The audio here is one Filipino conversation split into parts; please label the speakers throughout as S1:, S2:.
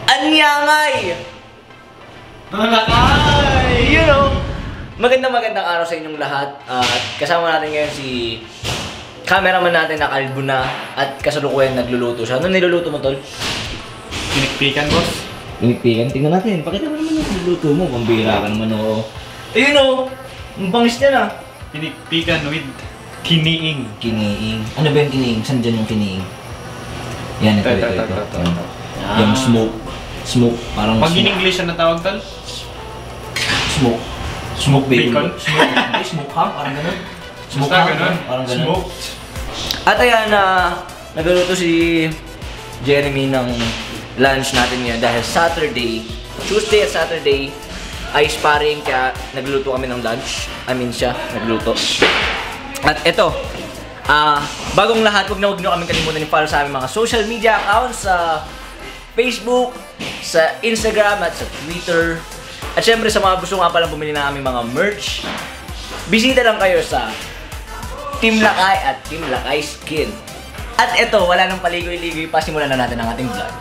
S1: Anyangay!
S2: Malakay!
S1: You know, magandang araw sa inyong lahat. At kasama natin ngayon si cameraman natin na kalbo na at kasalukuyan nagluluto siya. Ano niluluto mo, tol?
S2: Pinikpikan, boss.
S1: Pinikpikan? Tingnan natin. Pakita mo naman yung niluluto mo. Pambira ka naman, oo. Ayun, oo. Ang bangis niya na.
S2: Pinikpikan with kiniing.
S1: Kiniing. Ano ba yung kiniing? Saan dyan yung kiniing? Yan, ito. Yung smoke. Parang
S2: pag in English ang natawag, tol?
S1: Smoke bacon.
S2: Bacon?
S1: Smoke ham? Parang ganun. Smoke
S2: Basta
S1: ham?
S2: ganun.
S1: Parang ganun.
S2: Smoked.
S1: At ayan na nagluluto si Jeremy ng lunch natin ngayon dahil Tuesday at Saturday ay sparring kaya nagluto kami ng lunch. Siya nagluto. At eto, bagong lahat, huwag nyo kami kalimutan i-follow sa aming mga social media accounts sa Facebook, sa Instagram at sa Twitter. At syempre sa mga gusto nga palang bumili ng aming mga merch, bisita lang kayo sa Team Lakay at Team Lakay Skin. At eto, wala nang paligoy-ligoy pa, simulan na natin ang ating vlog.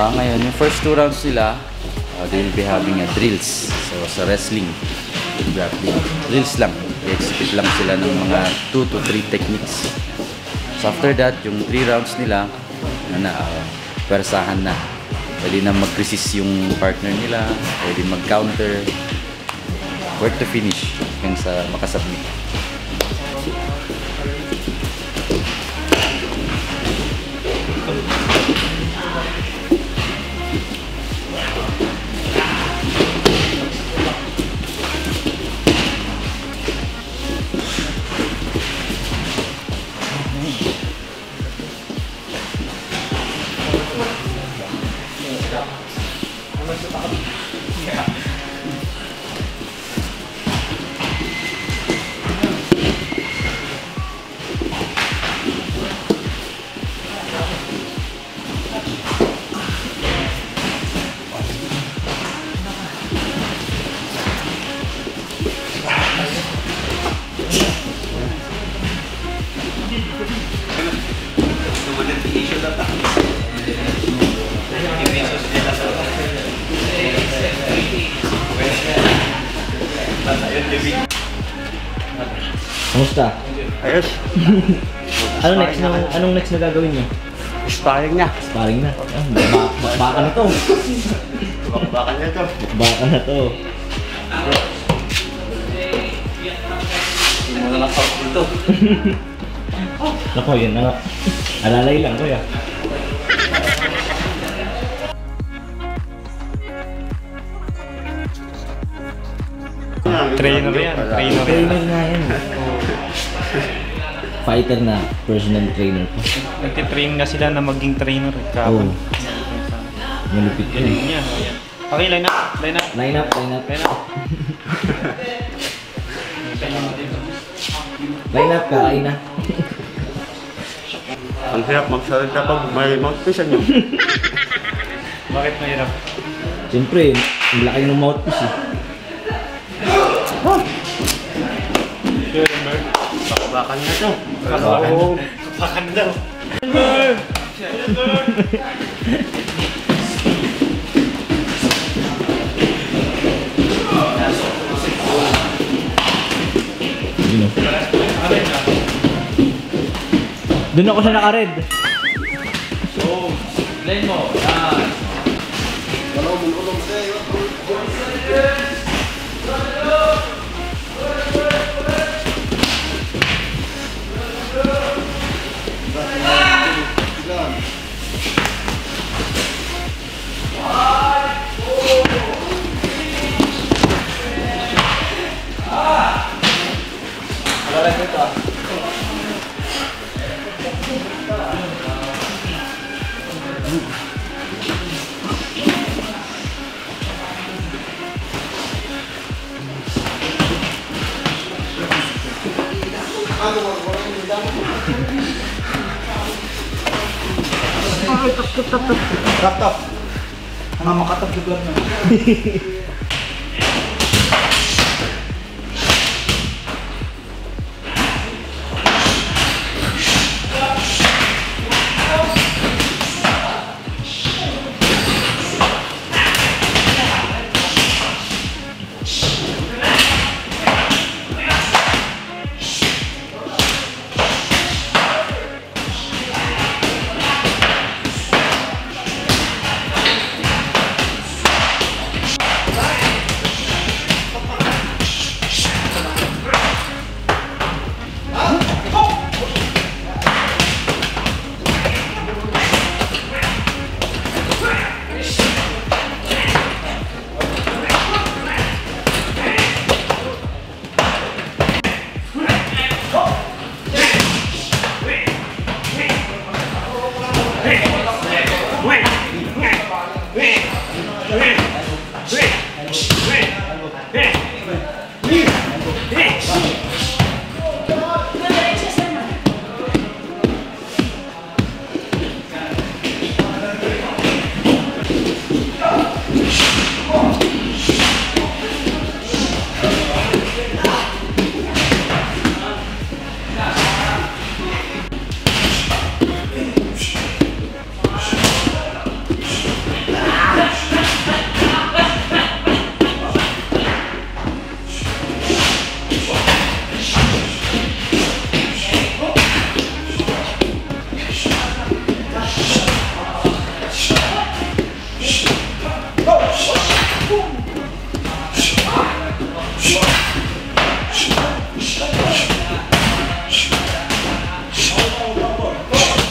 S3: Ngayon, yung first 2 rounds nila, they will be having a drills. So, sa wrestling, grappling, drills lang. I-execute lang sila ng mga 2 to 3 techniques. So, after that, yung 3 rounds nila, pwersahan na. Pwede na mag-resist yung partner nila, pwede mag-counter, where to finish, hanggang sa makasubmit.
S1: Kamusta?
S4: Ayos.
S1: Anong next na gagawin niyo?
S4: Sparring na.
S1: Sparring na. Baka na to.
S4: Baka na to.
S1: Baka na to.
S4: Hindi mo na lang sarap dito.
S1: Nako, yun na nga. Alalay lang, kuya.
S2: Trainer yan. Trainer yan.
S1: Trainer nga yan. Fighter na, personal trainer po.
S2: Nagtitrain nga sila na maging trainer.
S1: Oo.
S2: Kapon.
S1: Malupit yun.
S2: Galing niya. Okay, line up. Line up.
S1: Line up, line up.
S2: Line up.
S1: Line up, kakain na.
S4: Ang hirap magsalita pag may mouthpiece nyo.
S2: Bakit mahirap?
S1: Siyempre, ang laki ng mouthpiece eh.
S2: Sure, Ember.
S4: Bakbakan na to.
S2: Oo. Pakan daw.
S1: Doon ako sa naka-red.
S2: So, lane mo. Yan.
S5: Laptop. Mga makatap lugar na.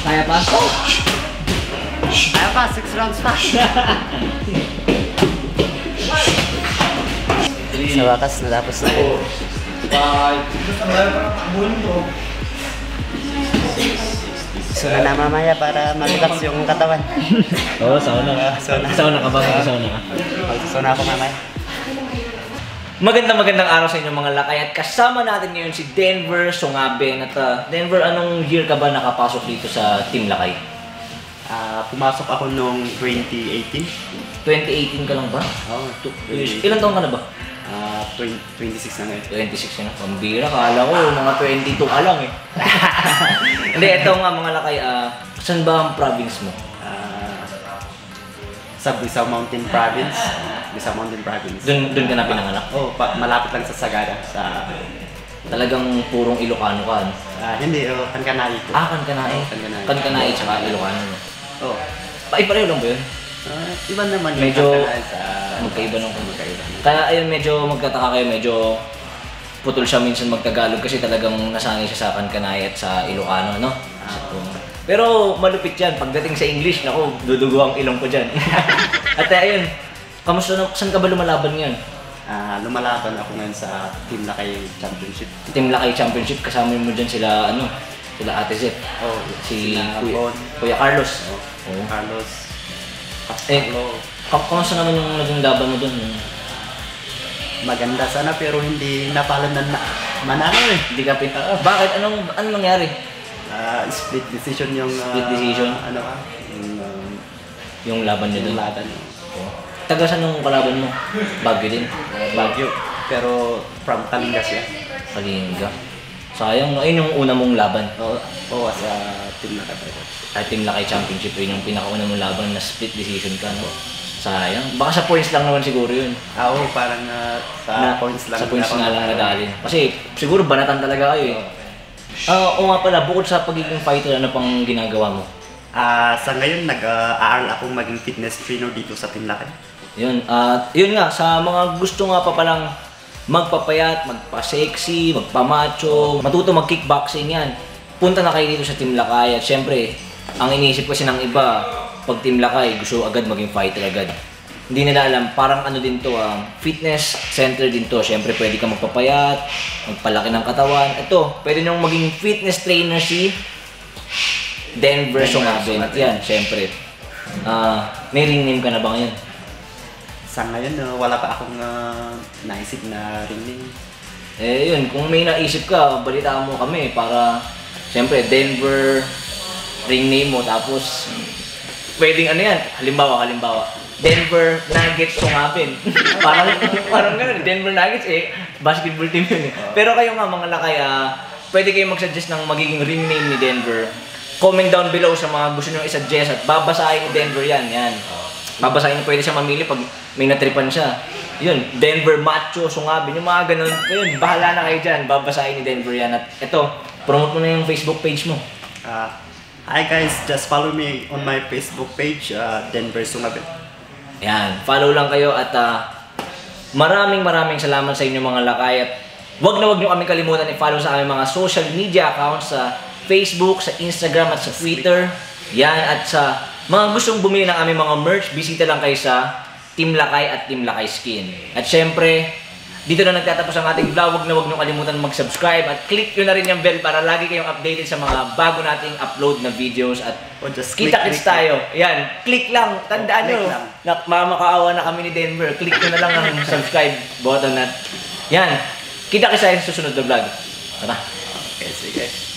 S1: Kaya pa?
S4: Kaya pa, 6 rounds pa. Sa wakas, natapos na. So na mamaya para mag-relax yung katawan.
S1: Oo, sauna ka. Sauna ka ba? Sauna ka.
S4: Magsasuna ako mamaya.
S1: Magandang araw sa inyo mga lakay at kasama natin ngayon si Denver Songaben. At Denver, anong year ka ba nakapasok dito sa Team Lakay?
S4: Pumasok ako noong 2018.
S1: 2018 ka lang ba?
S4: Oo,
S1: 2 years. Ilan taon ka na ba?
S4: 26 na ngayon.
S1: 26 na. Pambira, kala ko mga 22 ka lang eh. Hindi, ito nga mga lakay, saan ba ang province mo?
S4: Sa Bisao Mountain Province. Bisao Mountain Province.
S1: Doon ka na pinanganak?
S4: Oo, malapit lang sa Sagada.
S1: Talagang purong Ilocano ka, ano?
S4: Hindi, Kankanai ko.
S1: Kankanai.
S4: Kankanai.
S1: Kankanai tsaka Ilocano. No?
S4: Oo.
S1: Pareho lang ba yun?
S4: Iba naman yung
S1: Medyo
S4: Kankanai sa...
S1: magkaiba nung
S4: Magkaiba.
S1: Kaya ayun, medyo magtataka kayo, medyo putol siya minsan magtagalog kasi talagang nasanay siya sa Kankanay at sa Ilocano, no? Pero malupit yan, pagdating sa English, naku, dudugo ang ilong ko dyan. At ayun, kamusta na, saan ka ba lumalaban ngayon?
S4: Lumalaban ako ngayon sa Team Lakay Championship.
S1: Team Lakay Championship, kasama mo dyan sila, sila Ate Zep.
S4: Oh,
S1: Si
S4: sila
S1: Kuya,
S4: Bon,
S1: Kuya Carlos. Oo.
S4: Carlos,
S1: Eh, kamusta naman yung naging laban mo dun?
S4: maganda sana pero hindi napalo na manalo eh.
S1: Hindi ka bakit? Anong nangyari?
S4: Split decision yung
S1: Split decision? Yung laban niyo
S4: yung
S1: dun?
S4: laban.
S1: Taga saan yung kalaban mo? Baguio din?
S4: Baguio, pero from Kalinga siya.
S1: Kalinga. Sayang, no? Ayun yung una mong laban.
S4: Oo, sa Team Lakay.
S1: At Team Lakay Championship, yun yung pinakauna mong laban na split decision ka, no? Sayang. Baka sa points lang naman siguro yun.
S4: Oo, parang sa points lang.
S1: Sa points nga lang nadali. Kasi siguro banatan talaga kayo eh. Oo nga pala, bukod sa pagiging fighter, ano pang ginagawa mo?
S4: Sa ngayon, nag-aaral akong maging fitness trainer dito sa Team Lakay.
S1: Yun, yun nga, sa mga gusto nga pa palang magpapayat, magpa-sexy, magpa-macho, matuto mag-kickboxing yan, punta na kayo dito sa Team Lakay. At syempre, ang iniisip kasi ng iba, pag Team Lakay, gusto agad maging fighter agad. Hindi nila alam, parang din to, fitness center din to. Syempre, pwede ka magpapayat, magpalaki ng katawan. Ito, pwede nyo maging fitness trainer si Denver Sungabin. At yan, syempre. May ring name ka na ba ngayon?
S4: Sa ngayon, wala pa akong naisip na ring name.
S1: Eh yun, kung may naisip ka, balitaan mo kami para syempre Denver ring name mo, tapos pwedeng yan, halimbawa Denver Nuggets Sungabin. parang gano'n, Denver Nuggets basketball team yun eh. Pero kayo nga mga Lakay, pwede kayo mag-suggest ng magiging ring name ni Denver. Comment down below sa mga gusto nyo i-suggest at babasahin ni Denver yan. Babasahin, pwede siya mamili pag may natripan siya. Yun, Denver Macho, Sungabin, yung mga ganun. Yun, bahala na kayo dyan. Babasahin ni Denver yan. At ito, promote mo na yung Facebook page mo.
S4: Hi guys, just follow me on my Facebook page, Denver Sungabin.
S1: Yan, follow lang kayo at maraming salamat sa inyo mga Lakay. At wag nyo kami kalimutan i-follow sa aming mga social media accounts sa Facebook, sa Instagram at sa Twitter. Yan, at sa mga gustong bumili ng aming mga merch, bisita lang kayo sa Team Lakay at Team Lakay Skin. At syempre, dito na nagtatapos ang ating vlog. Wag nyo kalimutan mag-subscribe at click nyo na rin yung bell para lagi kayong updated sa mga bago nating upload na videos. At
S4: just
S1: kita-kits tayo. Yan, click lang. Tandaan nyo, mamakaawa na kami ni Denver. Click nyo na lang ang subscribe button at yan, kita-kits tayo sa susunod na vlog. Tara.
S4: Okay, sige.